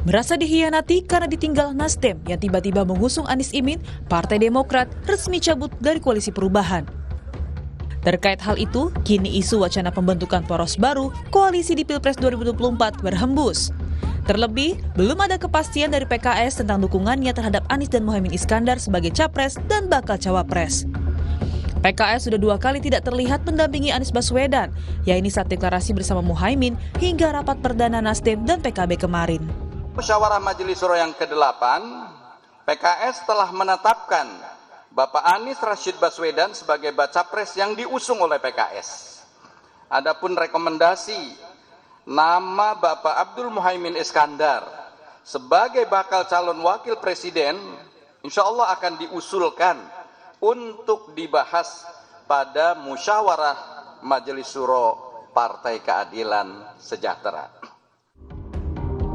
Merasa dikhianati karena ditinggal Nasdem yang tiba-tiba mengusung Anies Imin, Partai Demokrat resmi cabut dari Koalisi Perubahan. Terkait hal itu, kini isu wacana pembentukan poros baru koalisi di Pilpres 2024 berhembus. Terlebih, belum ada kepastian dari PKS tentang dukungannya terhadap Anies dan Muhaimin Iskandar sebagai capres dan bakal cawapres. PKS sudah 2 kali tidak terlihat mendampingi Anies Baswedan, yaitu saat deklarasi bersama Muhaimin hingga rapat perdana Nasdem dan PKB kemarin. Musyawarah Majelis Syuro yang ke-8, PKS telah menetapkan Bapak Anies Rashid Baswedan sebagai bacapres yang diusung oleh PKS. Adapun rekomendasi nama Bapak Abdul Muhaimin Iskandar sebagai bakal calon wakil presiden, insya Allah akan diusulkan untuk dibahas pada musyawarah Majelis Syuro Partai Keadilan Sejahtera.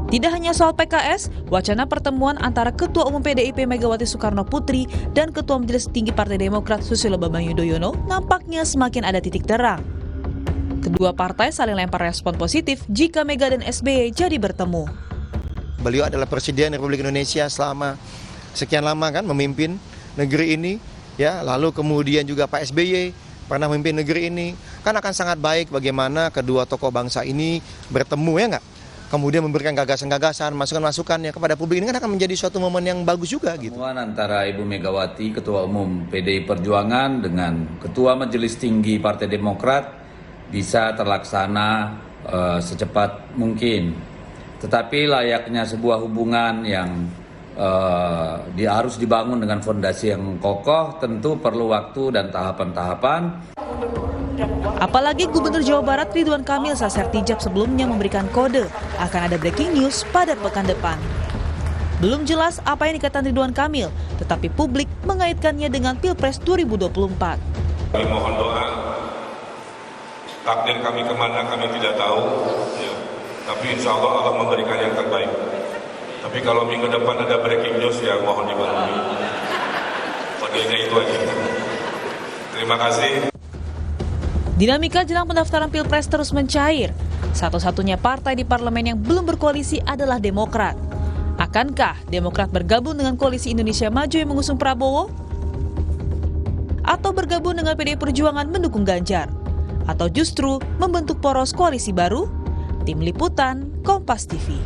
Tidak hanya soal PKS, wacana pertemuan antara Ketua Umum PDIP Megawati Soekarno Putri dan Ketua Majelis Tinggi Partai Demokrat Susilo Bambang Yudhoyono nampaknya semakin ada titik terang. Kedua partai saling lempar respon positif jika Mega dan SBY jadi bertemu. Beliau adalah Presiden Republik Indonesia selama sekian lama kan memimpin negeri ini, ya. Lalu kemudian juga Pak SBY pernah memimpin negeri ini, kan akan sangat baik bagaimana kedua tokoh bangsa ini bertemu, ya nggak? Kemudian memberikan gagasan-gagasan, masukan-masukannya kepada publik, ini kan akan menjadi suatu momen yang bagus juga gitu. Pertemuan antara Ibu Megawati, Ketua Umum PDI Perjuangan dengan Ketua Majelis Tinggi Partai Demokrat bisa terlaksana secepat mungkin. Tetapi layaknya sebuah hubungan yang harus dibangun dengan fondasi yang kokoh, tentu perlu waktu dan tahapan-tahapan. Apalagi Gubernur Jawa Barat Ridwan Kamil saat sertijab sebelumnya memberikan kode akan ada breaking news pada pekan depan. Belum jelas apa yang dikatakan Ridwan Kamil, tetapi publik mengaitkannya dengan Pilpres 2024. Kami mohon doa, takdir kami kemana kami tidak tahu, ya. Tapi insya Allah Allah memberikan yang terbaik. Tapi kalau minggu depan ada breaking news, ya mohon dimaklumi. Kodenya itu aja. Terima kasih. Dinamika jelang pendaftaran Pilpres terus mencair. Satu-satunya partai di parlemen yang belum berkoalisi adalah Demokrat. Akankah Demokrat bergabung dengan Koalisi Indonesia Maju yang mengusung Prabowo? Atau bergabung dengan PDI Perjuangan mendukung Ganjar? Atau justru membentuk poros koalisi baru? Tim Liputan, Kompas TV.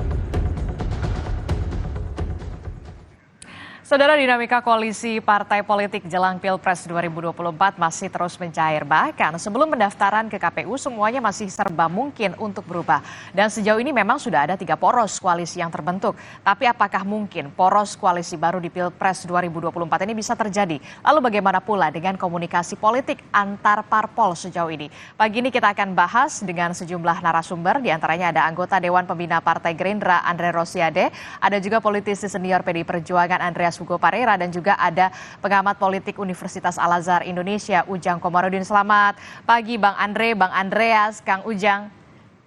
Saudara, dinamika koalisi partai politik jelang Pilpres 2024 masih terus mencair. Bahkan sebelum pendaftaran ke KPU semuanya masih serba mungkin untuk berubah. Dan sejauh ini memang sudah ada 3 poros koalisi yang terbentuk. Tapi apakah mungkin poros koalisi baru di Pilpres 2024 ini bisa terjadi? Lalu bagaimana pula dengan komunikasi politik antar parpol sejauh ini? Pagi ini kita akan bahas dengan sejumlah narasumber. Di antaranya ada anggota Dewan Pembina Partai Gerindra Andre Rosiade. Ada juga politisi senior PDI Perjuangan Andreas Hugo Parera dan juga ada pengamat politik Universitas Al-Azhar Indonesia Ujang Komarudin. Selamat pagi Bang Andre, Bang Andreas, Kang Ujang.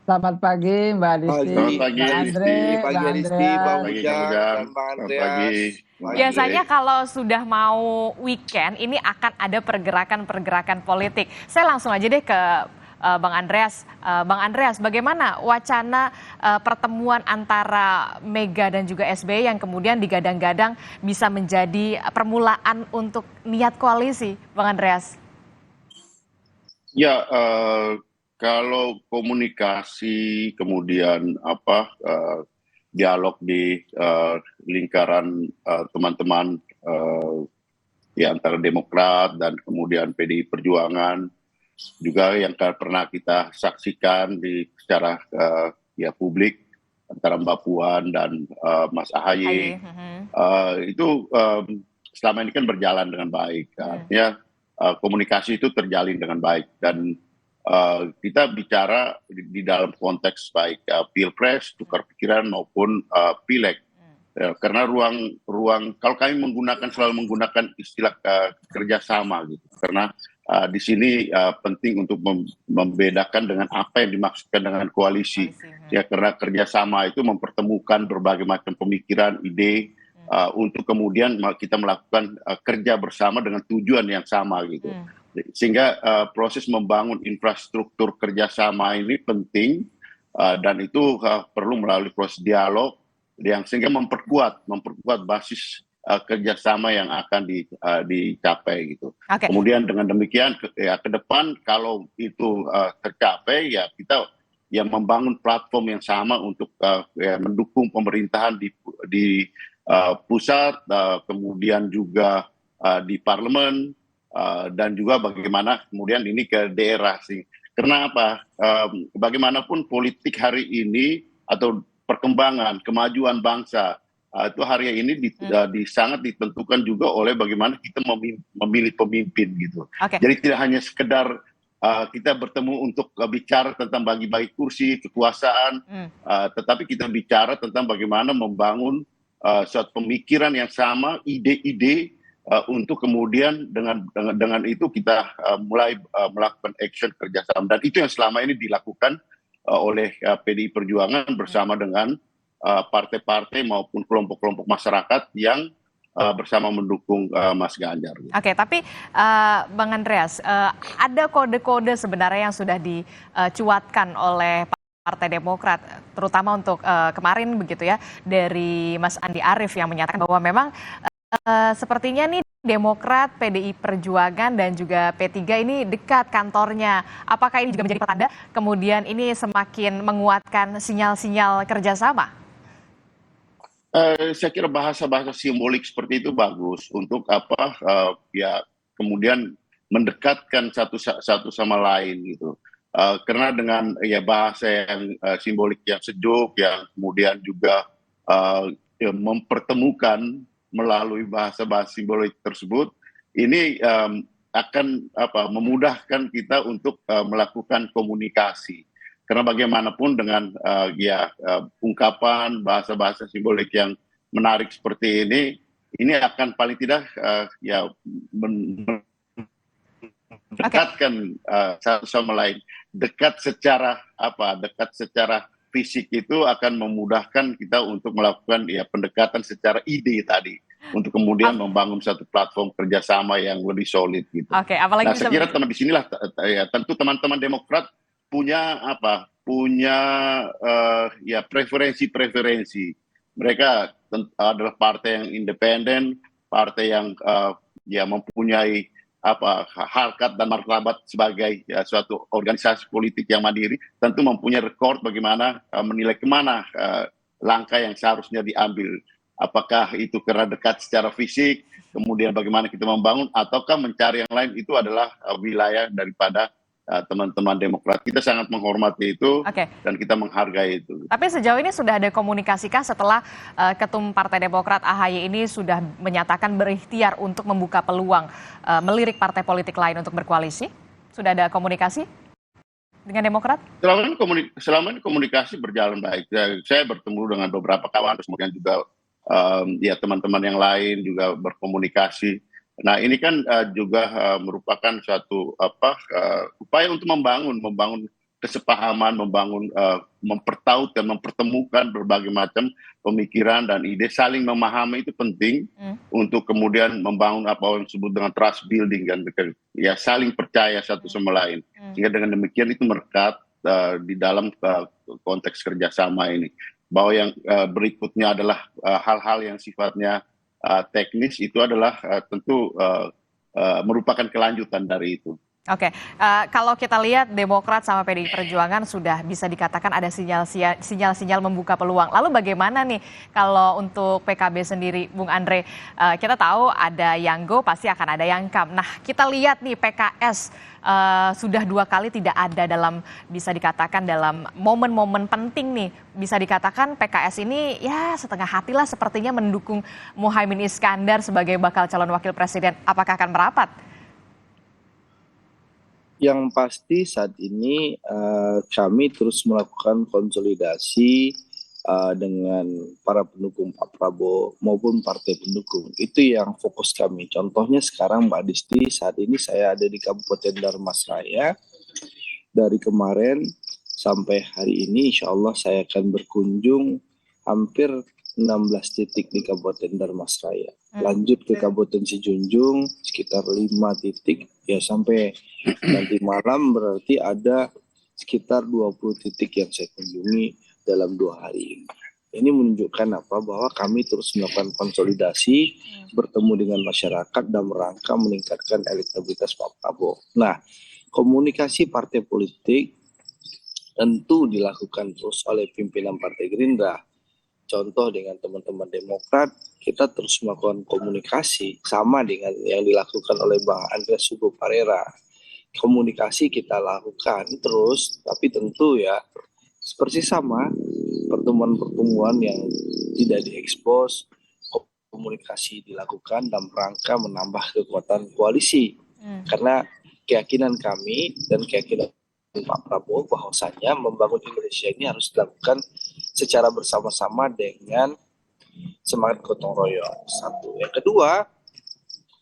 Selamat pagi Mbak Adisti. Selamat pagi Andre, Bang Adisti, Bang Ujang, dan Bang Andreas. Biasanya kalau sudah mau weekend ini akan ada pergerakan-pergerakan politik. Saya langsung aja deh ke Bang Andreas. Bang Andreas, bagaimana wacana pertemuan antara Mega dan juga SBY yang kemudian digadang-gadang bisa menjadi permulaan untuk niat koalisi, Bang Andreas? Ya, kalau komunikasi kemudian dialog di lingkaran teman-teman di antara Demokrat dan kemudian PDI Perjuangan, juga yang pernah kita saksikan secara publik antara Mbak Puan dan Mas Ahaye, itu selama ini kan berjalan dengan baik. Artinya komunikasi itu terjalin dengan baik dan kita bicara di dalam konteks baik Pilpres, tukar pikiran maupun Pileg. Karena ruang kalau kami selalu menggunakan istilah kerjasama gitu, karena di sini penting untuk membedakan dengan apa yang dimaksudkan dengan koalisi. Ya, karena kerjasama itu mempertemukan berbagai macam pemikiran, ide untuk kemudian kita melakukan kerja bersama dengan tujuan yang sama gitu. Sehingga proses membangun infrastruktur kerjasama ini penting dan itu perlu melalui proses dialog yang sehingga memperkuat basis kerjasama yang akan dicapai gitu. Oke. Kemudian dengan demikian ke depan kalau itu tercapai ya kita yang membangun platform yang sama untuk mendukung pemerintahan di pusat, kemudian juga di parlemen, dan juga bagaimana kemudian ini ke daerah sih. Karena apa? Bagaimanapun politik hari ini atau perkembangan kemajuan bangsa itu hari ini sangat ditentukan juga oleh bagaimana kita memilih pemimpin gitu. Oke. Jadi tidak hanya sekedar kita bertemu untuk bicara tentang bagi-bagi kursi kekuasaan, tetapi kita bicara tentang bagaimana membangun suatu pemikiran yang sama, ide-ide untuk kemudian dengan itu kita mulai melakukan action kerjasama, dan itu yang selama ini dilakukan oleh PDI Perjuangan bersama dengan partai-partai maupun kelompok-kelompok masyarakat yang bersama mendukung Mas Ganjar. Oke, tapi Bang Andreas, ada kode-kode sebenarnya yang sudah dicuatkan oleh Partai Demokrat, terutama untuk kemarin begitu ya, dari Mas Andi Arief yang menyatakan bahwa memang sepertinya nih Demokrat, PDI Perjuangan, dan juga P3 ini dekat kantornya. Apakah ini juga menjadi pertanda kemudian ini semakin menguatkan sinyal-sinyal kerjasama? Saya kira bahasa-bahasa simbolik seperti itu bagus untuk ya kemudian mendekatkan satu sama lain gitu. Karena dengan ya bahasa yang simbolik yang sejuk, yang kemudian juga mempertemukan melalui bahasa-bahasa simbolik tersebut, ini akan memudahkan kita untuk melakukan komunikasi. Karena bagaimanapun dengan ungkapan bahasa-bahasa simbolik yang menarik seperti ini akan paling tidak mendekatkan satu sama lain. Dekat secara fisik itu akan memudahkan kita untuk melakukan pendekatan secara ide tadi, untuk kemudian membangun satu platform kerjasama yang lebih solid gitu. Oke, apalagi saya kira di sinilah tentu teman-teman Demokrat punya preferensi. Mereka adalah partai yang independen, partai yang mempunyai harkat dan martabat sebagai suatu organisasi politik yang mandiri, tentu mempunyai rekor bagaimana menilai kemana langkah yang seharusnya diambil. Apakah itu karena dekat secara fisik, kemudian bagaimana kita membangun, ataukah mencari yang lain, itu adalah wilayah daripada teman-teman Demokrat. Kita sangat menghormati itu. Oke. Dan kita menghargai itu. Tapi sejauh ini sudah ada komunikasikah setelah Ketum Partai Demokrat AHY ini sudah menyatakan berikhtiar untuk membuka peluang melirik partai politik lain untuk berkoalisi? Sudah ada komunikasi dengan Demokrat? Selama ini komunikasi berjalan baik. Saya bertemu dengan beberapa kawan, kemudian juga teman-teman yang lain juga berkomunikasi. Nah ini kan juga merupakan suatu upaya untuk membangun kesepahaman, mempertautkan, mempertemukan berbagai macam pemikiran dan ide, saling memahami itu penting untuk kemudian membangun apa yang disebut dengan trust building, kan, ya saling percaya satu sama lain. Sehingga dengan demikian itu merekat di dalam konteks kerjasama ini. Bahwa yang berikutnya adalah hal-hal yang sifatnya teknis, itu adalah tentu merupakan kelanjutan dari itu. Oke, kalau kita lihat Demokrat sama PDI Perjuangan sudah bisa dikatakan ada sinyal-sinyal membuka peluang. Lalu bagaimana nih kalau untuk PKB sendiri, Bung Andre? Kita tahu ada yang go, pasti akan ada yang come. Nah, kita lihat nih PKS sudah 2 kali tidak ada dalam, bisa dikatakan dalam momen-momen penting nih. Bisa dikatakan PKS ini ya setengah hati lah sepertinya mendukung Muhaimin Iskandar sebagai bakal calon wakil presiden. Apakah akan merapat? Yang pasti saat ini kami terus melakukan konsolidasi dengan para pendukung Pak Prabowo maupun partai pendukung. Itu yang fokus kami. Contohnya sekarang Mbak Disti, saat ini saya ada di Kabupaten Dharmasraya. Dari kemarin sampai hari ini insya Allah saya akan berkunjung hampir 16 titik di Kabupaten Dharmasraya. Lanjut ke Kabupaten Sijunjung sekitar 5 titik. Ya sampai nanti malam berarti ada sekitar 20 titik yang saya kunjungi dalam 2 hari ini. Ini menunjukkan apa? Bahwa kami terus melakukan konsolidasi, bertemu dengan masyarakat dalam rangka meningkatkan elektabilitas Pak Prabowo. Nah, komunikasi partai politik tentu dilakukan terus oleh pimpinan Partai Gerindra. Contoh dengan teman-teman Demokrat, kita terus melakukan komunikasi sama dengan yang dilakukan oleh Bang Andreas Hugo Parera. Komunikasi kita lakukan terus, tapi tentu ya seperti sama pertemuan-pertemuan yang tidak diekspos, komunikasi dilakukan dalam rangka menambah kekuatan koalisi. Karena keyakinan kami dan keyakinan Pak Prabowo bahwasanya membangun Indonesia ini harus dilakukan secara bersama-sama dengan semangat gotong royong. Satu. Yang kedua,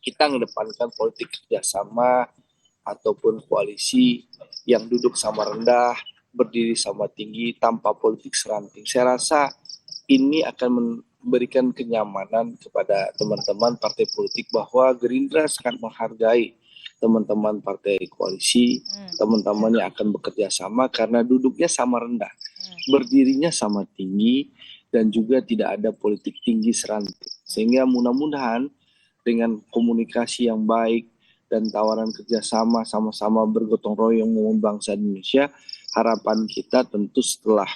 kita mengedepankan politik kerjasama ataupun koalisi yang duduk sama rendah, berdiri sama tinggi, tanpa politik seranting. Saya rasa ini akan memberikan kenyamanan kepada teman-teman partai politik bahwa Gerindra sangat menghargai teman-teman partai koalisi, teman-teman yang akan bekerja sama karena duduknya sama rendah, berdirinya sama tinggi, dan juga tidak ada politik tinggi seranting. Sehingga mudah-mudahan dengan komunikasi yang baik dan tawaran kerjasama sama-sama bergotong royong membangun bangsa Indonesia, harapan kita tentu setelah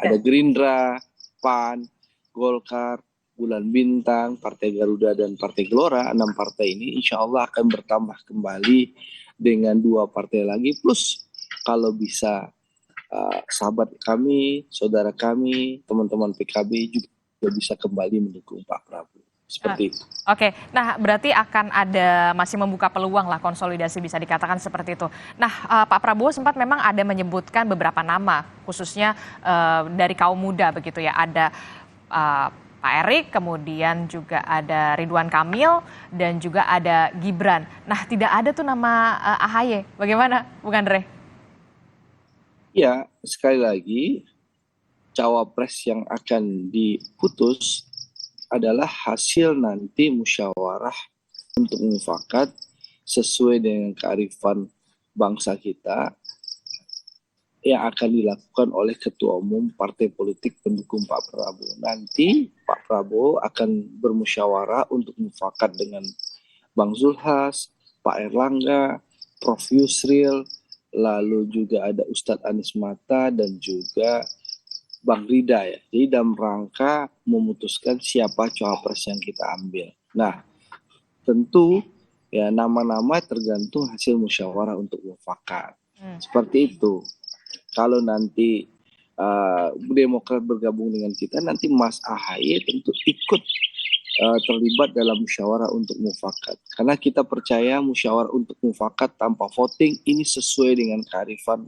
ada Gerindra, PAN, Golkar, Bulan Bintang, Partai Garuda, dan Partai Gelora, 6 partai ini insya Allah akan bertambah kembali dengan 2 partai lagi, plus kalau bisa sahabat kami, saudara kami, teman-teman PKB juga bisa kembali mendukung Pak Prabowo. Seperti itu. Oke, nah berarti akan ada masih membuka peluang lah konsolidasi bisa dikatakan seperti itu. Nah Pak Prabowo sempat memang ada menyebutkan beberapa nama khususnya dari kaum muda begitu ya, ada Pak Erik, kemudian juga ada Ridwan Kamil dan juga ada Gibran. Nah tidak ada tuh nama AHY, bagaimana Bung Andre? Ya, sekali lagi cawapres yang akan diputus adalah hasil nanti musyawarah untuk mufakat sesuai dengan kearifan bangsa kita yang akan dilakukan oleh Ketua Umum Partai Politik pendukung Pak Prabowo. Nanti Pak Prabowo akan bermusyawarah untuk mufakat dengan Bang Zulhas, Pak Erlangga, Prof. Yusril, lalu juga ada Ustadz Anies Mata dan juga Bang Rida ya. Jadi dalam rangka memutuskan siapa cawapres yang kita ambil. Nah, tentu ya nama-nama tergantung hasil musyawarah untuk mufakat. Seperti itu. Kalau nanti Demokrat bergabung dengan kita, nanti Mas AHY tentu ikut terlibat dalam musyawarah untuk mufakat. Karena kita percaya musyawarah untuk mufakat tanpa voting ini sesuai dengan kearifan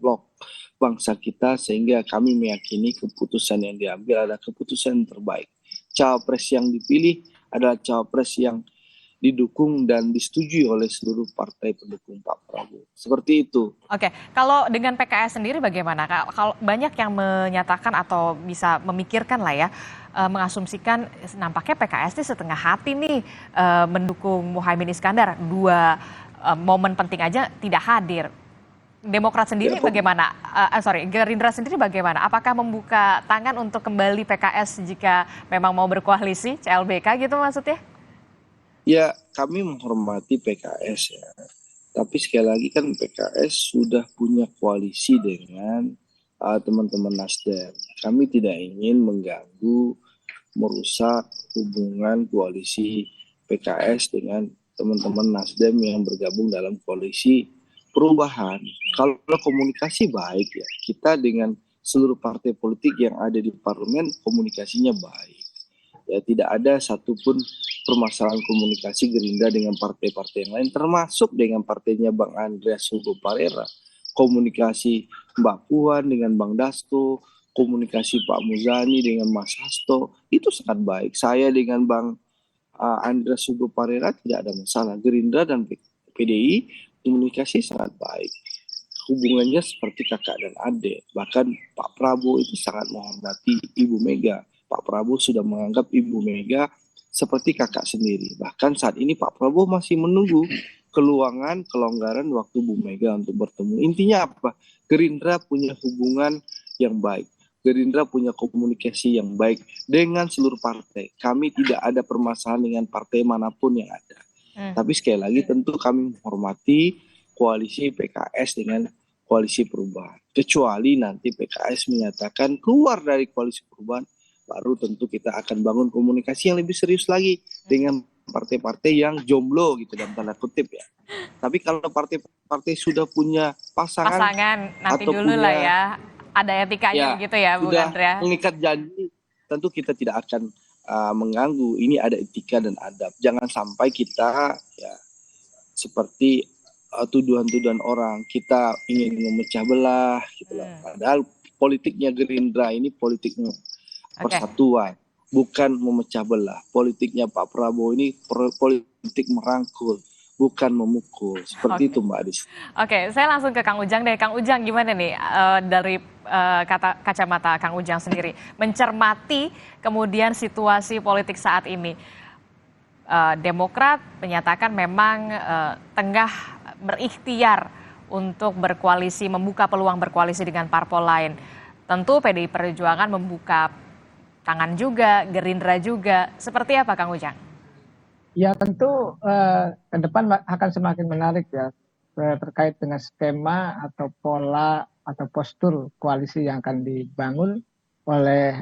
bangsa kita, sehingga kami meyakini keputusan yang diambil adalah keputusan yang terbaik. Cawapres yang dipilih adalah cawapres yang didukung dan disetujui oleh seluruh partai pendukung Pak Prabowo. Seperti itu. Oke, kalau dengan PKS sendiri bagaimana? Kalau banyak yang menyatakan atau bisa memikirkan lah ya, mengasumsikan nampaknya PKS ini setengah hati nih mendukung Muhaimin Iskandar. 2 momen penting aja tidak hadir. Demokrat sendiri bagaimana? Gerindra sendiri bagaimana? Apakah membuka tangan untuk kembali PKS jika memang mau berkoalisi, CLBK gitu maksudnya? Ya, kami menghormati PKS ya. Tapi sekali lagi kan PKS sudah punya koalisi dengan teman-teman Nasdem. Kami tidak ingin mengganggu, merusak hubungan koalisi PKS dengan teman-teman Nasdem yang bergabung dalam koalisi perubahan. Kalau komunikasi baik ya, kita dengan seluruh partai politik yang ada di parlemen komunikasinya baik. Ya, tidak ada satupun permasalahan komunikasi Gerindra dengan partai-partai yang lain, termasuk dengan partainya Bang Andreas Hugo Parera. Komunikasi Mbak Puan dengan Bang Dasto, komunikasi Pak Muzani dengan Mas Hasto, itu sangat baik. Saya dengan Bang Andreas Hugo Parera tidak ada masalah. Gerindra dan PDI komunikasi sangat baik. Hubungannya seperti kakak dan adik. Bahkan Pak Prabowo itu sangat menghormati Ibu Mega. Pak Prabowo sudah menganggap Ibu Mega seperti kakak sendiri. Bahkan saat ini Pak Prabowo masih menunggu kelonggaran waktu Bu Mega untuk bertemu. Intinya apa? Gerindra punya hubungan yang baik. Gerindra punya komunikasi yang baik dengan seluruh partai. Kami tidak ada permasalahan dengan partai manapun yang ada. Tapi sekali lagi tentu kami menghormati koalisi PKS dengan koalisi perubahan. Kecuali nanti PKS menyatakan keluar dari koalisi perubahan, baru tentu kita akan bangun komunikasi yang lebih serius lagi dengan partai-partai yang jomblo gitu dalam tanda kutip ya. Tapi kalau partai-partai sudah punya pasangan Nanti atau dulu lah punya ya. Ada etikanya begitu ya, Bung sudah Andrea. mengikat janji, tentu kita tidak akan mengganggu. Ini ada etika dan adab. Jangan sampai kita ya seperti tuduhan-tuduhan orang kita ingin memecah belah gitu lah. Padahal politiknya Gerindra ini politik persatuan, bukan memecah belah. Politiknya Pak Prabowo ini politik merangkul, bukan memukul. Seperti itu Mbak Adis. Oke, saya langsung ke Kang Ujang deh. Kang Ujang gimana nih dari kacamata Kang Ujang sendiri mencermati kemudian situasi politik saat ini. Demokrat menyatakan memang tengah berikhtiar untuk berkoalisi, membuka peluang berkoalisi dengan parpol lain. Tentu PDI Perjuangan membuka tangan juga, Gerindra juga. Seperti apa Kang Ujang? Ya tentu ke depan akan semakin menarik ya terkait dengan skema atau pola atau postur koalisi yang akan dibangun oleh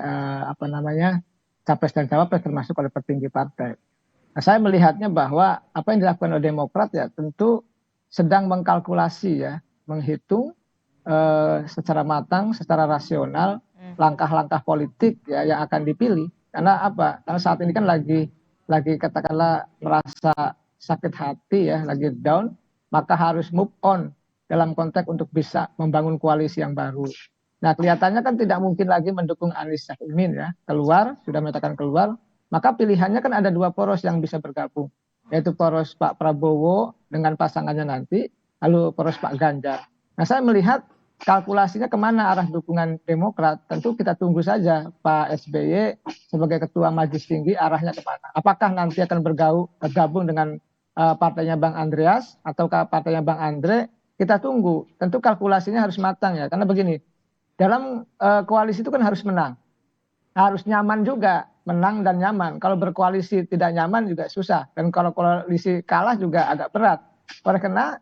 capres dan cawapres termasuk oleh petinggi partai. Nah, saya melihatnya bahwa apa yang dilakukan oleh Demokrat ya tentu sedang mengkalkulasi ya, menghitung secara matang, secara rasional langkah-langkah politik ya yang akan dipilih. Karena apa? Karena saat ini kan lagi katakanlah merasa sakit hati ya, lagi down, maka harus move on dalam konteks untuk bisa membangun koalisi yang baru. Nah, kelihatannya kan tidak mungkin lagi mendukung Anies Caimin ya, sudah menyatakan keluar, maka pilihannya kan ada dua poros yang bisa bergabung, yaitu poros Pak Prabowo dengan pasangannya nanti, lalu poros Pak Ganjar. Nah, saya melihat kalkulasinya kemana arah dukungan Demokrat, tentu kita tunggu saja Pak SBY sebagai Ketua Majelis Tinggi arahnya kemana. Apakah nanti akan bergabung dengan partainya Bang Andreas ataukah partainya Bang Andre, kita tunggu. Tentu kalkulasinya harus matang ya, karena begini, dalam koalisi itu kan harus menang, harus nyaman juga, menang dan nyaman. Kalau berkoalisi tidak nyaman juga susah, dan kalau koalisi kalah juga agak berat. Oleh karena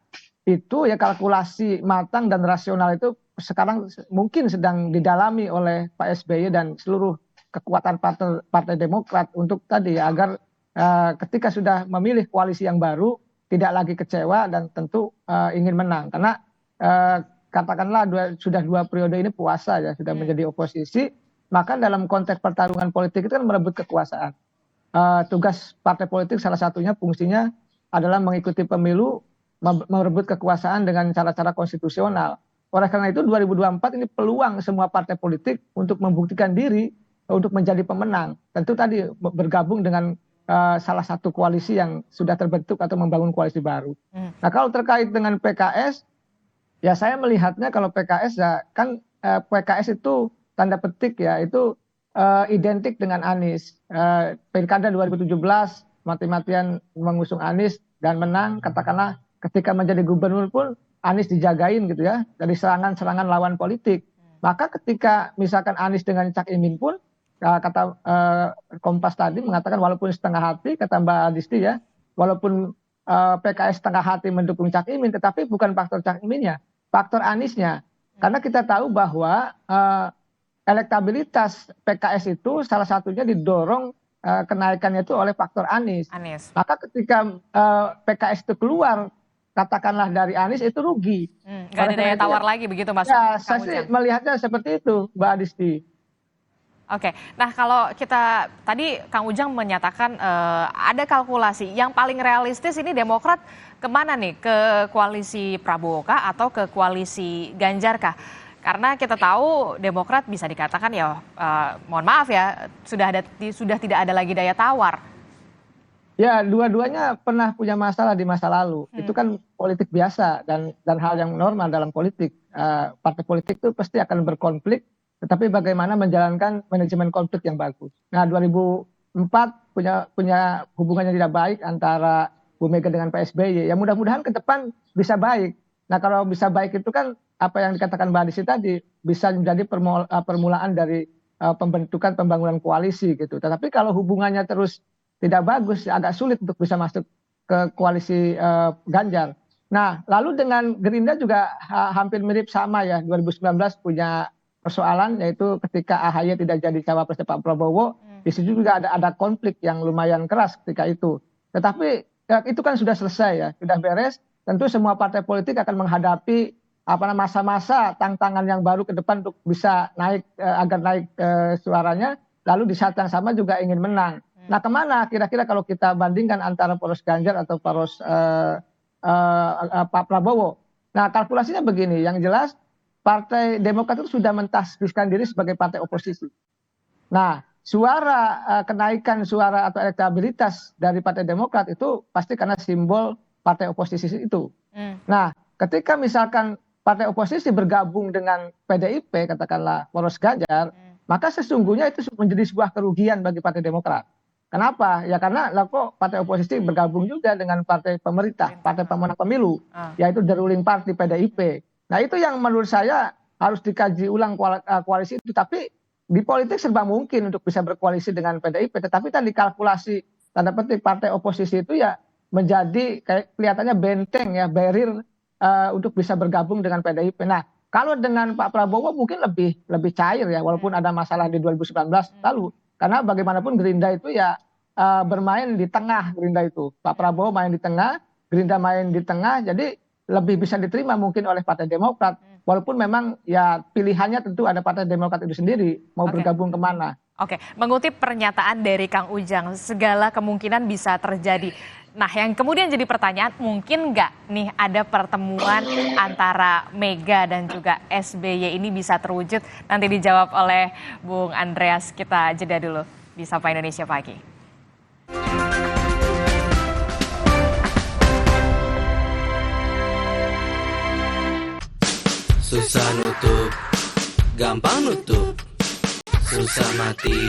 itu ya kalkulasi matang dan rasional itu sekarang mungkin sedang didalami oleh Pak SBY dan seluruh kekuatan partai Demokrat untuk tadi ya, agar ketika sudah memilih koalisi yang baru tidak lagi kecewa dan tentu ingin menang. Karena katakanlah sudah 2 periode ini puasa ya, sudah menjadi oposisi, maka dalam konteks pertarungan politik itu kan merebut kekuasaan. Tugas partai politik salah satunya fungsinya adalah mengikuti pemilu, merebut kekuasaan dengan cara-cara konstitusional. Oleh karena itu 2024 ini peluang semua partai politik untuk membuktikan diri untuk menjadi pemenang. Tentu tadi bergabung dengan salah satu koalisi yang sudah terbentuk atau membangun koalisi baru. Nah, kalau terkait dengan PKS, ya saya melihatnya kalau PKS ya kan PKS itu tanda petik ya itu identik dengan Anies. Pilkada 2017 mati-matian mengusung Anies dan menang, katakanlah ketika menjadi gubernur pun Anies dijagain gitu ya dari serangan-serangan lawan politik. Maka ketika misalkan Anies dengan Cak Imin pun kata Kompas tadi mengatakan walaupun setengah hati, kata Mbak Adisti ya, walaupun PKS setengah hati mendukung Cak Imin, tetapi bukan faktor Cak Iminnya, faktor Aniesnya. Karena kita tahu bahwa elektabilitas PKS itu salah satunya didorong kenaikannya itu oleh faktor Anies. Maka ketika PKS itu keluar, katakanlah dari Anies itu rugi. Nggak ada daya tawar lagi begitu Mas? Ya, saya sih melihatnya seperti itu, Mbak Adisti. Oke, nah kalau kita tadi Kang Ujang menyatakan ada kalkulasi yang paling realistis ini Demokrat kemana nih? Ke koalisi Prabowo kah atau ke koalisi Ganjar kah? Karena kita tahu Demokrat bisa dikatakan ya mohon maaf ya sudah tidak ada lagi daya tawar. Ya, dua-duanya pernah punya masalah di masa lalu. Itu kan politik biasa dan hal yang normal dalam politik. Partai politik itu pasti akan berkonflik, tetapi bagaimana menjalankan manajemen konflik yang bagus. Nah, 2004 punya hubungan yang tidak baik antara Bu Mega dengan Pak SBY. Ya mudah-mudahan ke depan bisa baik. Nah, kalau bisa baik itu kan apa yang dikatakan Mbak Desi tadi bisa menjadi permulaan dari pembentukan pembangunan koalisi gitu. Tetapi kalau hubungannya terus tidak bagus, agak sulit untuk bisa masuk ke koalisi Ganjar. Nah, lalu dengan Gerindra juga hampir mirip sama ya. 2019 punya persoalan, yaitu ketika AHY tidak jadi cawapresnya Pak Prabowo, di situ juga ada konflik yang lumayan keras ketika itu. Tetapi itu kan sudah selesai ya, sudah beres. Tentu semua partai politik akan menghadapi masa-masa tantangan yang baru ke depan untuk bisa naik agar naik suaranya. Lalu di saat yang sama juga ingin menang. Nah, kemana kira-kira kalau kita bandingkan antara poros Ganjar atau poros Pak Prabowo? Nah, kalkulasinya begini, yang jelas Partai Demokrat itu sudah mentasbihkan diri sebagai partai oposisi. Nah, kenaikan suara atau elektabilitas dari Partai Demokrat itu pasti karena simbol partai oposisi itu. Nah, ketika misalkan partai oposisi bergabung dengan PDIP, katakanlah poros Ganjar, maka sesungguhnya itu menjadi sebuah kerugian bagi Partai Demokrat. Kenapa? Ya karena kok partai oposisi bergabung juga dengan partai pemerintah, partai pemenang pemilu, yaitu the ruling party PDIP. Nah, itu yang menurut saya harus dikaji ulang koalisi itu. Tapi di politik serba mungkin untuk bisa berkoalisi dengan PDIP, tetapi tadi kalkulasi tanda petik partai oposisi itu ya menjadi kayak kelihatannya benteng ya, barrier untuk bisa bergabung dengan PDIP. Nah, kalau dengan Pak Prabowo mungkin lebih cair ya, walaupun ada masalah di 2019 lalu. Karena bagaimanapun Gerindra itu ya bermain di tengah Gerindra itu. Pak Prabowo main di tengah, Gerindra main di tengah, jadi lebih bisa diterima mungkin oleh Partai Demokrat. Walaupun memang ya pilihannya tentu ada Partai Demokrat itu sendiri, mau bergabung kemana. Oke, mengutip pernyataan dari Kang Ujang, segala kemungkinan bisa terjadi. Nah, yang kemudian jadi pertanyaan, mungkin nggak nih ada pertemuan antara Mega dan juga SBY ini bisa terwujud? Nanti dijawab oleh Bung Andreas. Kita jeda dulu di Sapa Indonesia Pagi. Susah nutup, gampang nutup, susah mati.